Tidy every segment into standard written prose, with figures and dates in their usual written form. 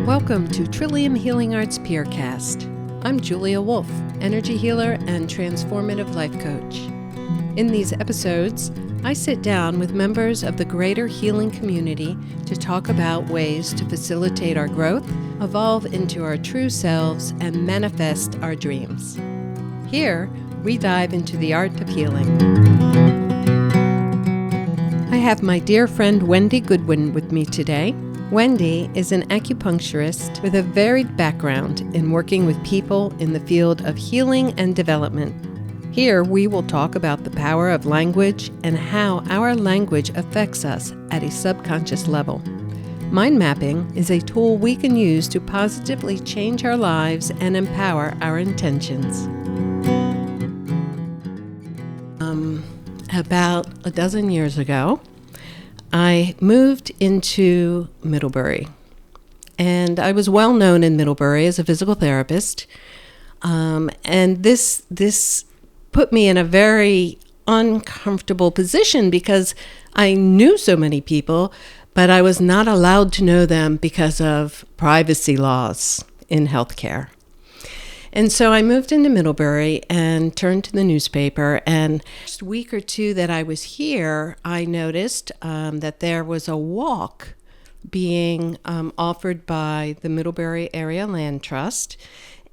Welcome to Trillium Healing Arts Peercast. I'm Julia Wolf, energy healer and transformative life coach. In these episodes, I sit down with members of the greater healing community to talk about ways to facilitate our growth, evolve into our true selves, and manifest our dreams. Here, we dive into the art of healing. I have my dear friend Wendy Goodwin with me today. Wendy is an acupuncturist with a varied background in working with people in the field of healing and development. Here we will talk about the power of language and how our language affects us at a subconscious level. Mind mapping is a tool we can use to positively change our lives and empower our intentions. About a dozen years ago, I moved into Middlebury, and I was well known in Middlebury as a physical therapist, and this put me in a very uncomfortable position because I knew so many people, but I was not allowed to know them because of privacy laws in healthcare. And so I moved into Middlebury and turned to the newspaper. And just a week or two that I was here, I noticed that there was a walk being offered by the Middlebury Area Land Trust.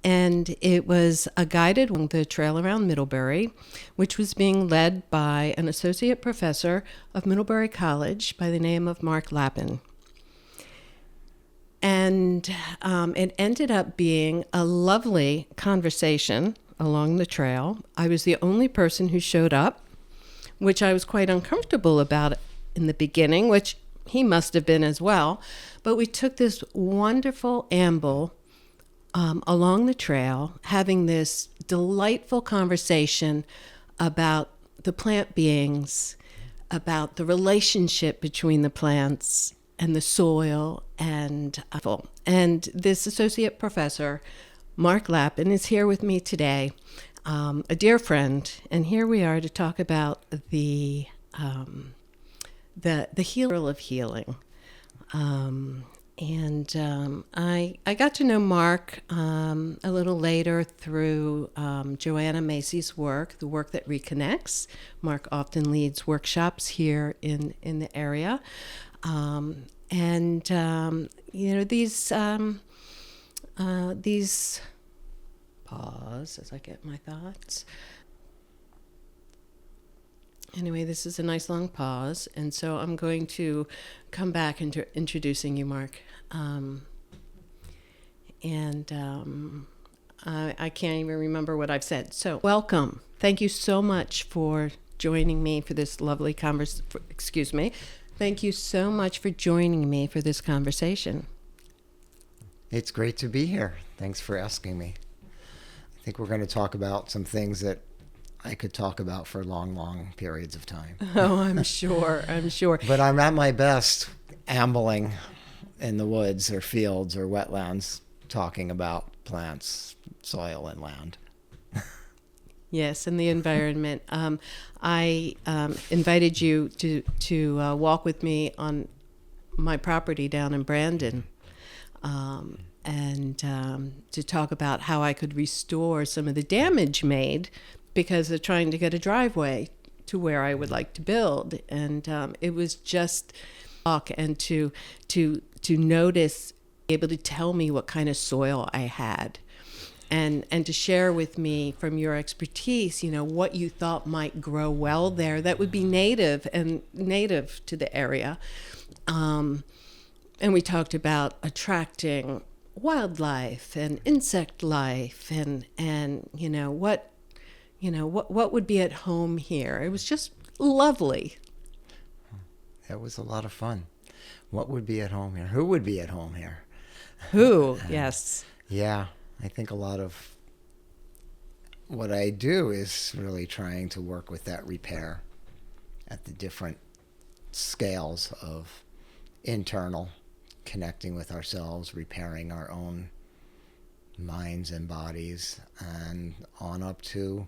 And it was a guided walk, the trail around Middlebury, which was being led by an associate professor of Middlebury College by the name of Mark Lappin. And it ended up being a lovely conversation along the trail. I was the only person who showed up, which I was quite uncomfortable about in the beginning, which he must have been as well. But we took this wonderful amble along the trail, having this delightful conversation about the plant beings, about the relationship between the plants and the soil, and this associate professor, Mark Lappin, is here with me today, a dear friend, and here we are to talk about the healer of healing. I got to know Mark a little later through Joanna Macy's work, the work that reconnects. Mark often leads workshops here in the area. These pause as I get my thoughts. Anyway, this is a nice long pause, and so I'm going to come back into introducing you, Mark. I can't even remember what I've said. So, welcome. Thank you so much for joining me for this lovely conversation. Thank you so much for joining me for this conversation. It's great to be here. Thanks for asking me. I think we're going to talk about some things that I could talk about for long, long periods of time. Oh, I'm sure. But I'm at my best ambling in the woods or fields or wetlands talking about plants, soil, and land. Yes, and the environment. I invited you to walk with me on my property down in Brandon, and to talk about how I could restore some of the damage made because of trying to get a driveway to where I would like to build. And it was just talk and to notice, be able to tell me what kind of soil I had. And to share with me from your expertise, what you thought might grow well there that would be native to the area. And we talked about attracting wildlife and insect life and what would be at home here. It was just lovely. That was a lot of fun. What would be at home here? Who would be at home here? Who? Yes. Yeah. I think a lot of what I do is really trying to work with that repair at the different scales of internal, connecting with ourselves, repairing our own minds and bodies, and on up to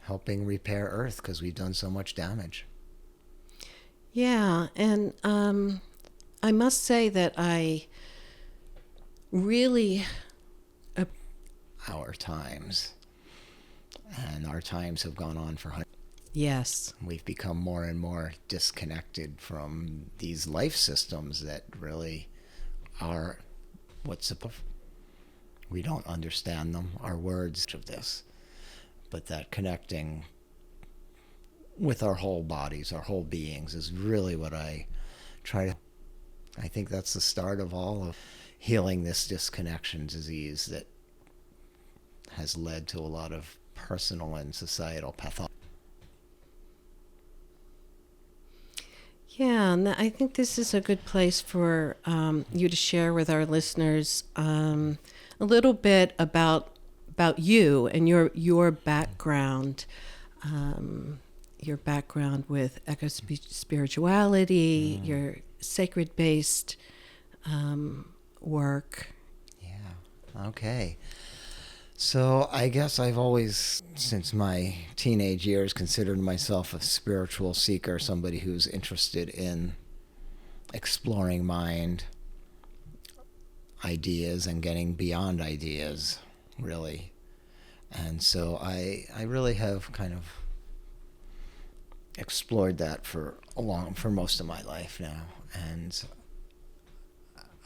helping repair Earth because we've done so much damage. Yeah, and I must say that I really, our times. And our times have gone on for hundreds. yes. We've become more and more disconnected from these life systems that really are what's supposed. We don't understand them, our words of this, but that connecting with our whole bodies, our whole beings, is really what I try to. I think that's the start of all of healing this disconnection disease that has led to a lot of personal and societal pathology. Yeah, and I think this is a good place for you to share with our listeners a little bit about you and your background, your background with spirituality, your sacred-based work. Yeah. Okay. So I guess I've always, since my teenage years, considered myself a spiritual seeker, somebody who's interested in exploring mind, ideas, and getting beyond ideas, really. And so I really have kind of explored that for most of my life now. And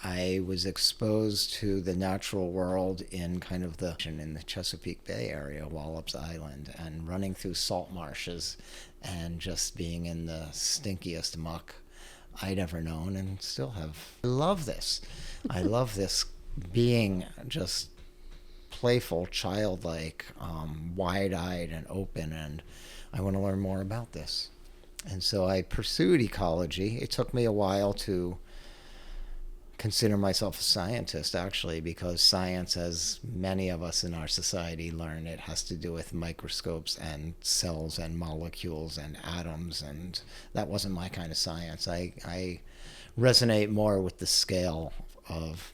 I was exposed to the natural world in kind of in the Chesapeake Bay area, Wallops Island, and running through salt marshes and just being in the stinkiest muck I'd ever known and still have. I love this. I love this being just playful, childlike, wide-eyed and open, and I want to learn more about this. And so I pursued ecology. It took me a while to consider myself a scientist, actually, because science, as many of us in our society learn, it has to do with microscopes and cells and molecules and atoms, and that wasn't my kind of science. I resonate more with the scale of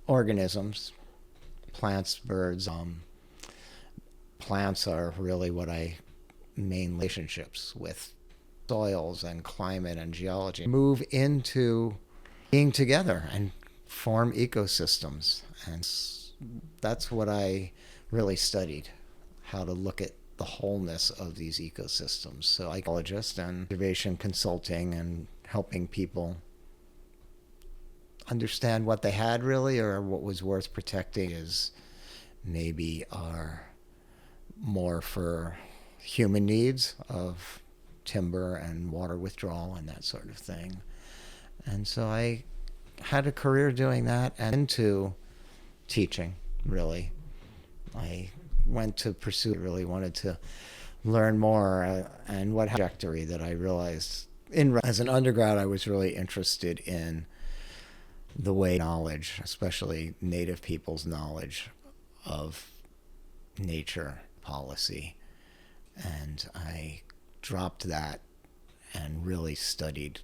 organisms, plants, birds. Plants are really what I main relationships with soils and climate and geology. Move into being together and form ecosystems. And that's what I really studied, how to look at the wholeness of these ecosystems. So I'm an ecologist and conservation consulting and helping people understand what they had really, or what was worth protecting is maybe are more for human needs of timber and water withdrawal and that sort of thing. And so I had a career doing that and into teaching, really. I went to pursue, really wanted to learn more, and what trajectory that I realized. As an undergrad, I was really interested in the way knowledge, especially Native people's knowledge of nature policy. And I dropped that and really studied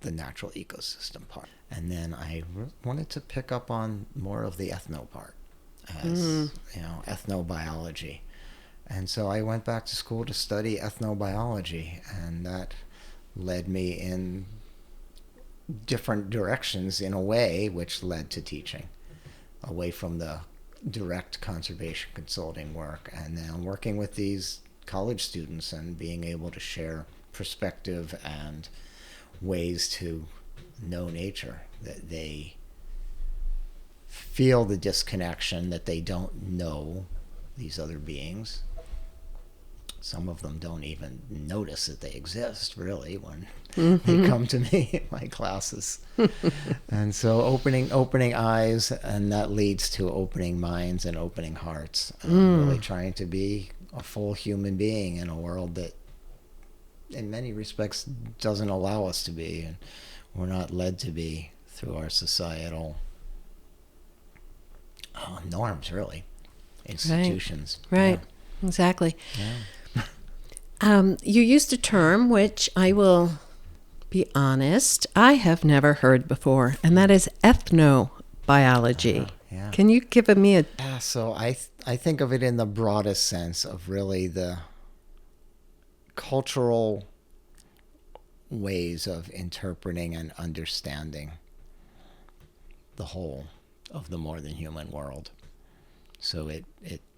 the natural ecosystem part. And then I wanted to pick up on more of the ethno part, as ethnobiology. And so I went back to school to study ethnobiology, and that led me in different directions in a way, which led to teaching, away from the direct conservation consulting work, and then working with these college students and being able to share perspective and ways to know nature, that they feel the disconnection, that they don't know these other beings. Some of them don't even notice that they exist, really, when they come to me in my classes. And so opening eyes, and that leads to opening minds and opening hearts, and really trying to be a full human being in a world that in many respects doesn't allow us to be, and we're not led to be through our societal norms, really, institutions. Right. Exactly. Yeah. You used a term which, I will be honest, I have never heard before, and that is ethnobiology. Yeah. Can you give me a... Yeah, so I think of it in the broadest sense of really the cultural ways of interpreting and understanding the whole of the more than human world. So it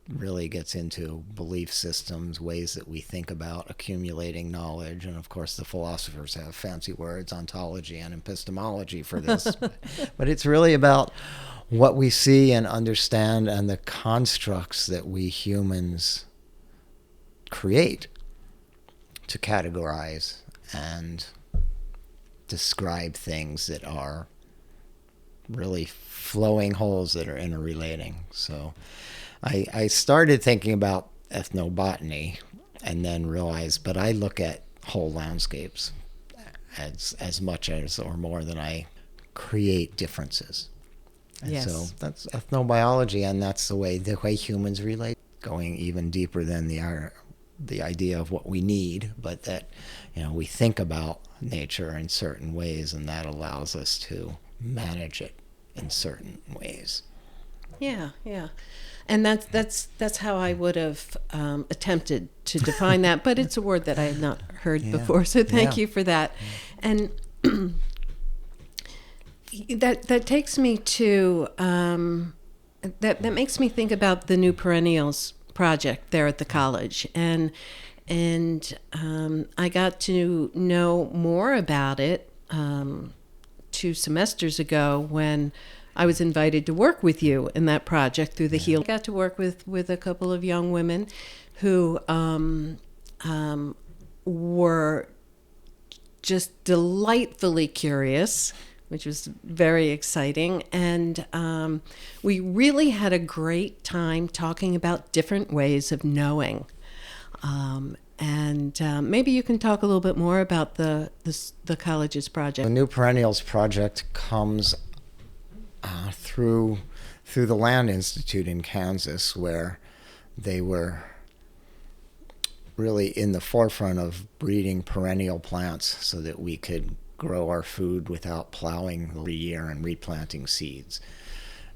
really gets into belief systems, ways that we think about accumulating knowledge. And of course, the philosophers have fancy words, ontology and epistemology for this. But it's really about what we see and understand and the constructs that we humans create to categorize and describe things that are really flowing wholes that are interrelating. So I started thinking about ethnobotany and then realized, but I look at whole landscapes as much as or more than I create differences. And Yes. so that's ethnobiology, and that's the way humans relate, going even deeper than the idea of what we need, but that, you know, we think about nature in certain ways, and that allows us to manage it in certain ways. Yeah, yeah. And that's how I would have attempted to define that, but it's a word that I had not heard before. So thank you for that. And that takes me to that makes me think about the New Perennials project there at the college, and I got to know more about it 2 semesters ago when I was invited to work with you in that project through the Heal. I got to work with a couple of young women who were just delightfully curious, which was very exciting. And we really had a great time talking about different ways of knowing. And maybe you can talk a little bit more about the college's project. The New Perennials project comes through the Land Institute in Kansas, where they were really in the forefront of breeding perennial plants so that we could grow our food without plowing every year and replanting seeds.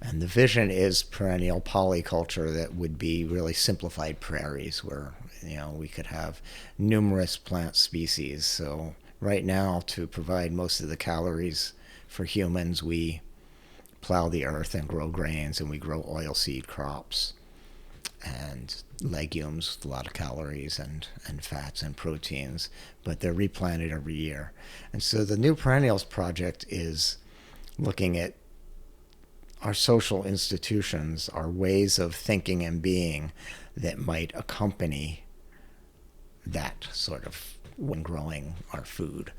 And the vision is perennial polyculture that would be really simplified prairies where, you know, we could have numerous plant species. So right now, to provide most of the calories for humans, we plow the earth and grow grains, and we grow oilseed crops and legumes with a lot of calories and fats and proteins, but they're replanted every year. And so the New Perennials project is looking at our social institutions, our ways of thinking and being that might accompany that sort of when growing our food,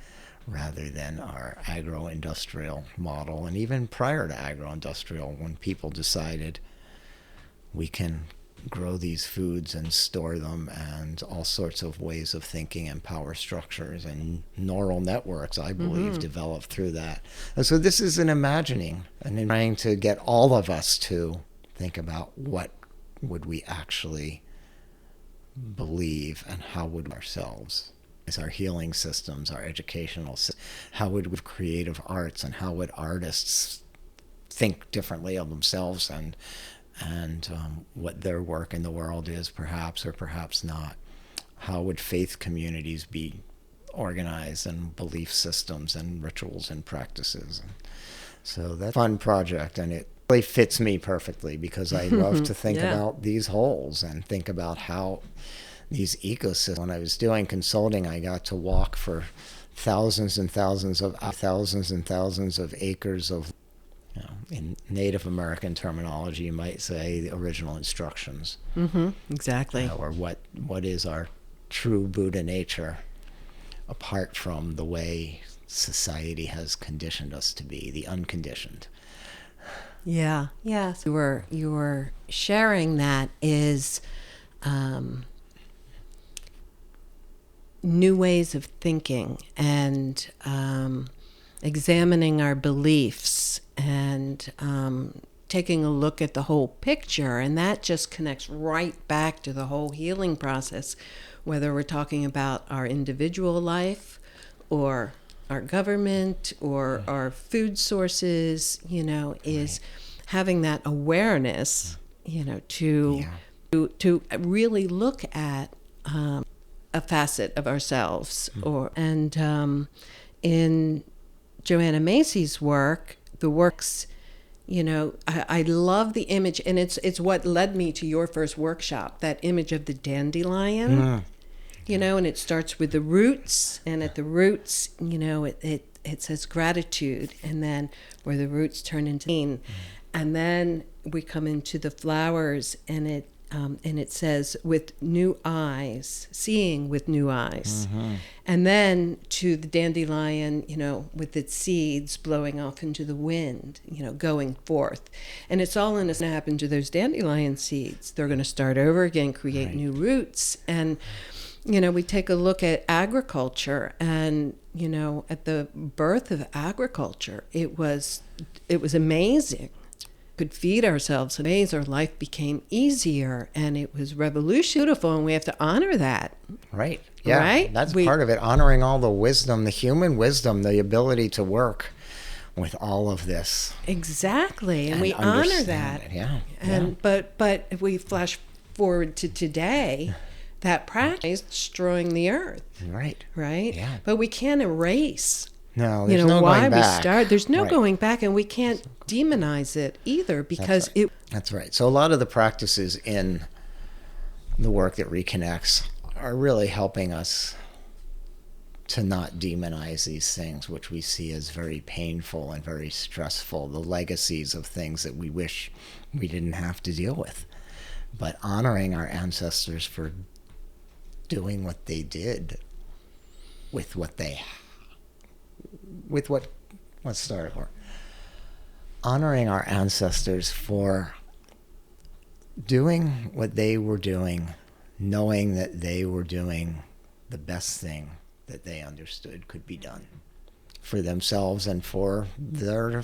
rather than our agro-industrial model. And even prior to agro-industrial, when people decided we can grow these foods and store them, and all sorts of ways of thinking and power structures and neural networks, I believe, developed through that. And so this is an imagining and in trying to get all of us to think about what would we actually believe and how would ourselves, as our healing systems, our educational systems, how would we creative arts, and how would artists think differently of themselves and what their work in the world is, perhaps or perhaps not. How would faith communities be organized, and belief systems and rituals and practices? And so that's a fun project, and it really fits me perfectly because I love to think about these wholes and think about how these ecosystems. When I was doing consulting, I got to walk for thousands and thousands of acres of, you know, in Native American terminology, you might say the original instructions. Exactly. Or what is our true Buddha nature, apart from the way society has conditioned us to be, the unconditioned. Yeah, yeah. So you were sharing that is new ways of thinking and examining our beliefs and taking a look at the whole picture. And that just connects right back to the whole healing process, whether we're talking about our individual life or our government or our food sources, you know, is having that awareness, you know, to really look at a facet of ourselves. In Joanna Macy's work, the works I love the image, and it's what led me to your first workshop, that image of the dandelion, and it starts with the roots, and at the roots, it says gratitude, and then where the roots turn into green, and then we come into the flowers, and it says with new eyes, seeing with new eyes, and then to the dandelion, with its seeds blowing off into the wind, going forth, and it's all in a happen to those dandelion seeds. They're going to start over again, create new roots, and we take a look at agriculture, and at the birth of agriculture, it was amazing. Could feed ourselves in ways our life became easier, and it was revolutionary, beautiful, and we have to honor that. Right. Yeah. Right? That's part of it. Honoring all the wisdom, the human wisdom, the ability to work with all of this. Exactly. And we honor that. It. Yeah. And but if we flash forward to today, that practice is destroying the earth. Right. Right? Yeah. But we can't erase no going back. There's no going back, and we can't demonize it either, because That's right. So a lot of the practices in the work that reconnects are really helping us to not demonize these things, which we see as very painful and very stressful, the legacies of things that we wish we didn't have to deal with. But honoring our ancestors for doing what they did let's start over. Honoring our ancestors for doing what they were doing, knowing that they were doing the best thing that they understood could be done for themselves and for their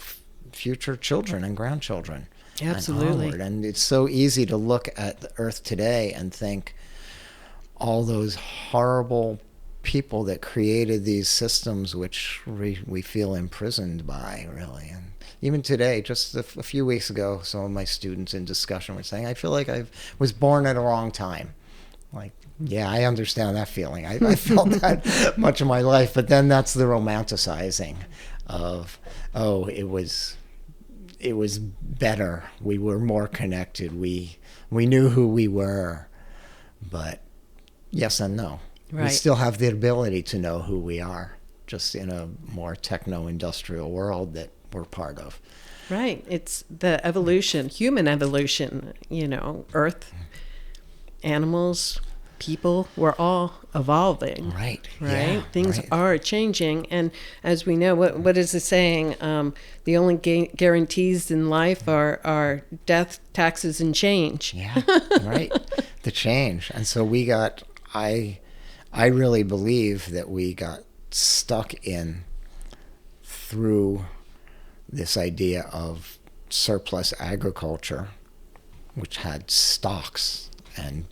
future children and grandchildren. Absolutely. And it's so easy to look at the earth today and think all those horrible people that created these systems which we feel imprisoned by, really. And even today, just a few weeks ago, some of my students in discussion were saying, I feel like I was born at a wrong time. Like, yeah, I understand that feeling. I felt that much of my life, but then that's the romanticizing of, it was better. We were more connected. We knew who we were. But yes and no. Right. We still have the ability to know who we are, just in a more techno-industrial world that we're part of. Right. It's the evolution, human evolution, Earth, animals, people, we're all evolving. Right. Right. Yeah, Things are changing. And as we know, what is the saying? The only guarantees in life are death, taxes, and change. Yeah. Right. The change. And so I really believe that we got stuck in through this idea of surplus agriculture, which had stocks and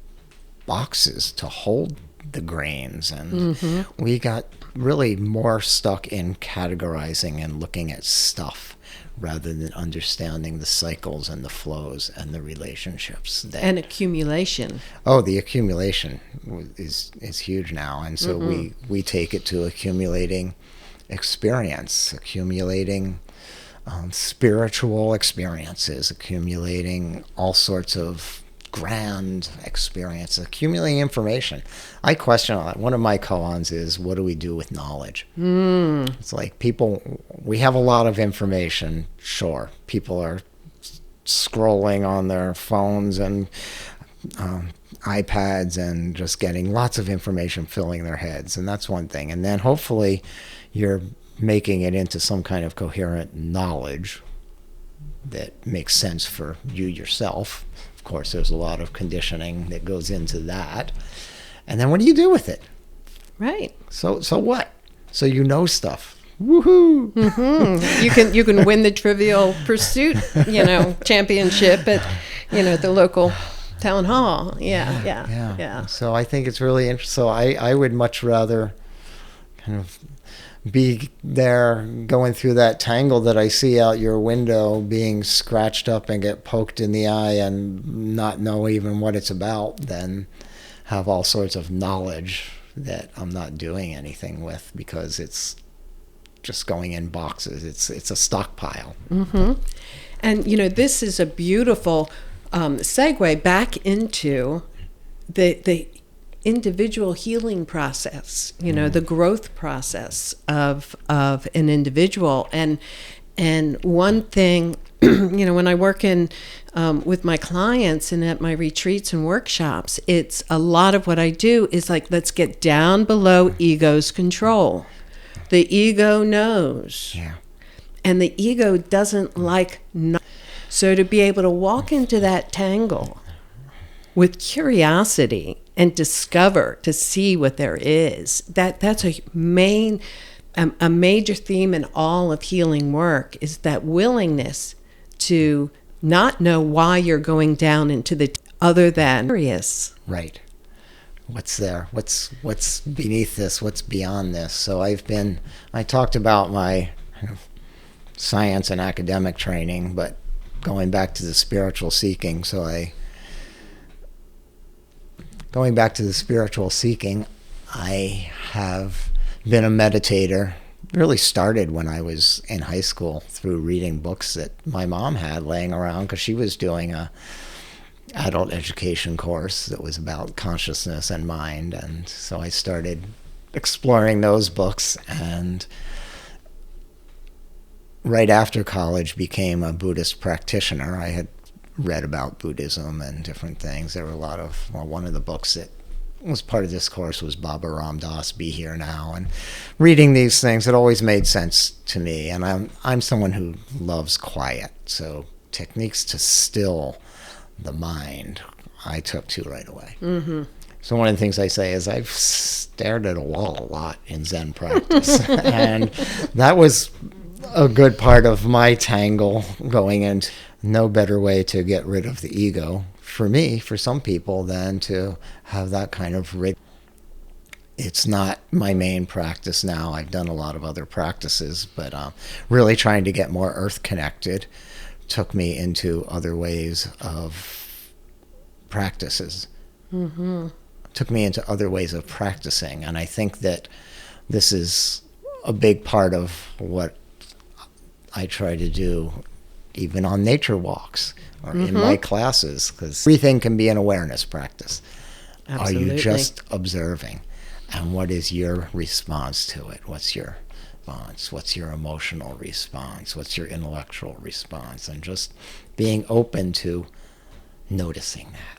boxes to hold the grains. And we got really more stuck in categorizing and looking at stuff rather than understanding the cycles and the flows and the relationships. And accumulation. Oh, the accumulation is huge now. And so we take it to accumulating experience, accumulating spiritual experiences, accumulating all sorts of grand experience, accumulating information. I question a lot. One of my koans is, what do we do with knowledge? It's like we have a lot of information, sure. People are scrolling on their phones and iPads and just getting lots of information filling their heads, and that's one thing. And then hopefully you're making it into some kind of coherent knowledge that makes sense for you yourself. Of course, there's a lot of conditioning that goes into that. And then what do you do with it? Right. So what? So you know stuff. Woohoo! You can win the Trivial Pursuit, championship at, the local town hall. Yeah. So I think it's really interesting. So I would much rather kind of be there going through that tangle that I see out your window, being scratched up and get poked in the eye and not know even what it's about, than have all sorts of knowledge that I'm not doing anything with because it's just going in boxes. It's a stockpile. And, this is a beautiful segue back into the individual healing process, the growth process of an individual. And one thing, when I work with my clients and at my retreats and workshops, it's a lot of what I do is like, let's get down below ego's control. The ego knows. Yeah. And the ego doesn't like so to be able to walk into that tangle with curiosity and discover, to see what there is, that's a major theme in all of healing work, is that willingness to not know why you're going down into the other than curious. Right. What's there? What's beneath this? What's beyond this? So I talked about my science and academic training, but going back to the spiritual seeking. Going back to the spiritual seeking, I have been a meditator. Really started when I was in high school through reading books that my mom had laying around, because she was doing a adult education course that was about consciousness and mind. And so I started exploring those books, and right after college became a Buddhist practitioner. I had read about Buddhism and different things. There were one of the books that was part of this course was Baba Ram Dass, Be Here Now. And reading these things, it always made sense to me. And I'm someone who loves quiet. So techniques to still the mind, I took to right away. Mm-hmm. So one of the things I say is I've stared at a wall a lot in Zen practice. And that was a good part of my tangle going into. No better way to get rid of the ego, for me, for some people, than to have that kind of It's not my main practice now. I've done a lot of other practices, but really trying to get more earth connected took me into other ways of practices. Mm-hmm. Took me into other ways of practicing. And I think that this is a big part of what I try to do, even on nature walks or in my classes, because everything can be an awareness practice. Absolutely. Are you just observing? And what is your response to it? What's your response? What's your emotional response? What's your intellectual response? And just being open to noticing that.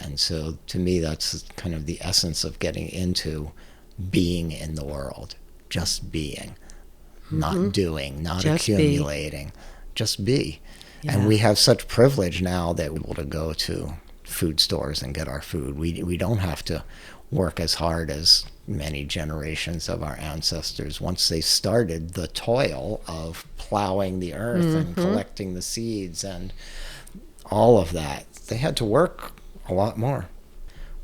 And so to me, that's kind of the essence of getting into being in the world. Just being. Not doing, not just accumulating. Just be. Yeah. And we have such privilege now that we're able to go to food stores and get our food. We don't have to work as hard as many generations of our ancestors. Once they started the toil of plowing the earth and collecting the seeds and all of that, they had to work a lot more.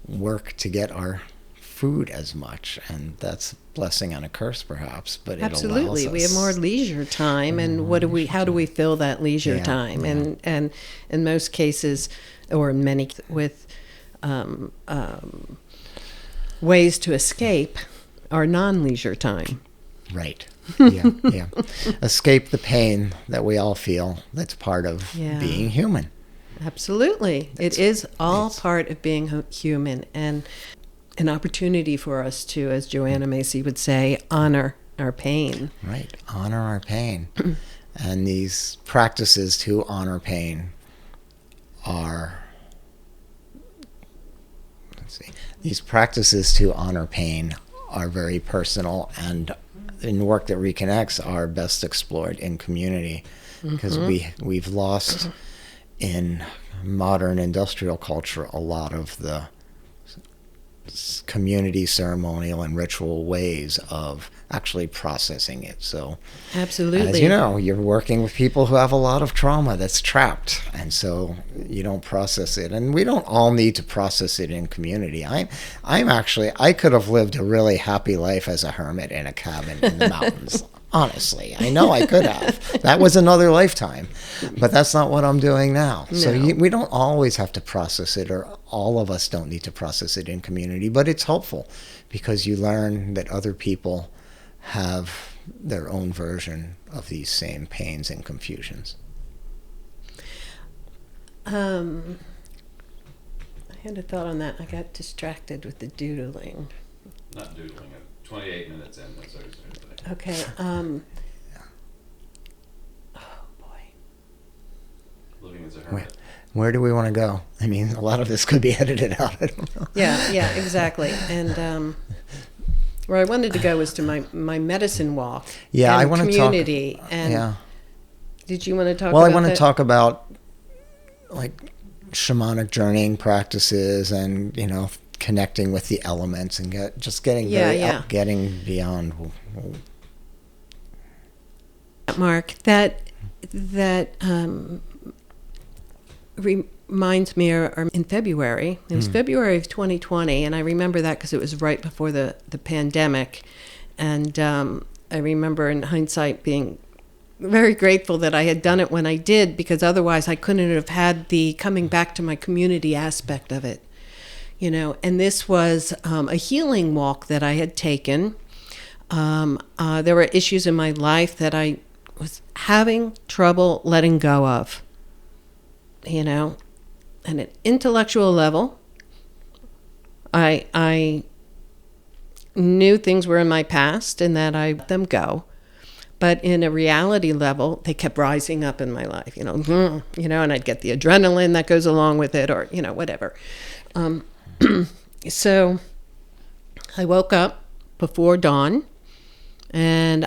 Work to get our food as much, and that's a blessing and a curse perhaps, but absolutely. It allows us. We have more leisure time, and how do we fill that leisure time? Yeah. And in most cases, or in many, with ways to escape our non-leisure time. Right. Yeah. Escape the pain that we all feel. That's part of being human. Absolutely. It is all part of being human, and an opportunity for us to, as Joanna Macy would say, honor our pain. Right, honor our pain. And these practices to honor pain are, these practices to honor pain are very personal, and in work that reconnects are best explored in community, because we've lost in modern industrial culture a lot of the community ceremonial and ritual ways of actually processing it. So absolutely, as you know, you're working with people who have a lot of trauma that's trapped, and so you don't process it. And we don't all need to process it in community. I could have lived a really happy life as a hermit in a cabin in the mountains. Honestly, I know I could have. That was another lifetime, but that's not what I'm doing now. No. So we don't always have to process it, or all of us don't need to process it in community, but it's helpful because you learn that other people have their own version of these same pains and confusions. I had a thought on that. I got distracted with the doodling. Not doodling. 28 minutes in. That's what I was saying. Okay. Oh boy. Living as a hermit. Where do we want to go? I mean, a lot of this could be edited out. I don't know. Yeah, exactly. And where I wanted to go was to my medicine walk. Yeah, and I want to community. talk. And yeah. Did you want to talk? Well, about I want to that? talk about like shamanic journeying practices, and connecting with the elements, and getting getting beyond. Mark, that reminds me in February. It was February of 2020, and I remember that because it was right before the pandemic. And I remember in hindsight being very grateful that I had done it when I did, because otherwise I couldn't have had the coming back to my community aspect of it. And this was a healing walk that I had taken. There were issues in my life that I was having trouble letting go of. At an intellectual level, I knew things were in my past and that I let them go. But in a reality level, they kept rising up in my life, and I'd get the adrenaline that goes along with it, or, whatever. So I woke up before dawn, and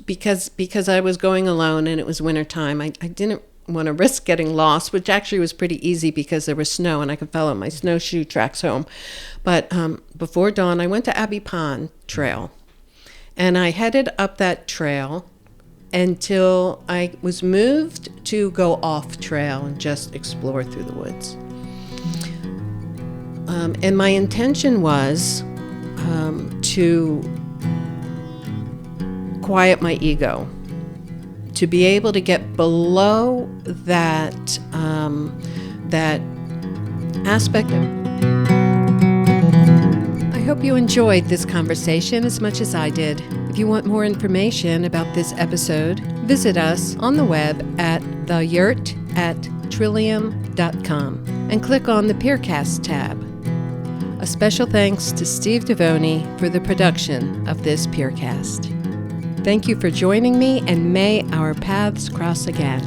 because I was going alone and it was wintertime, I didn't want to risk getting lost, which actually was pretty easy because there was snow and I could follow my snowshoe tracks home. But before dawn, I went to Abbey Pond Trail, and I headed up that trail until I was moved to go off trail and just explore through the woods. And my intention was to quiet my ego, to be able to get below that aspect of. I hope you enjoyed this conversation as much as I did. If you want more information about this episode, visit us on the web at theyurt@trillium.com and click on the Peercast tab. A special thanks to Steve Devoni for the production of this Peercast. Thank you for joining me, and may our paths cross again.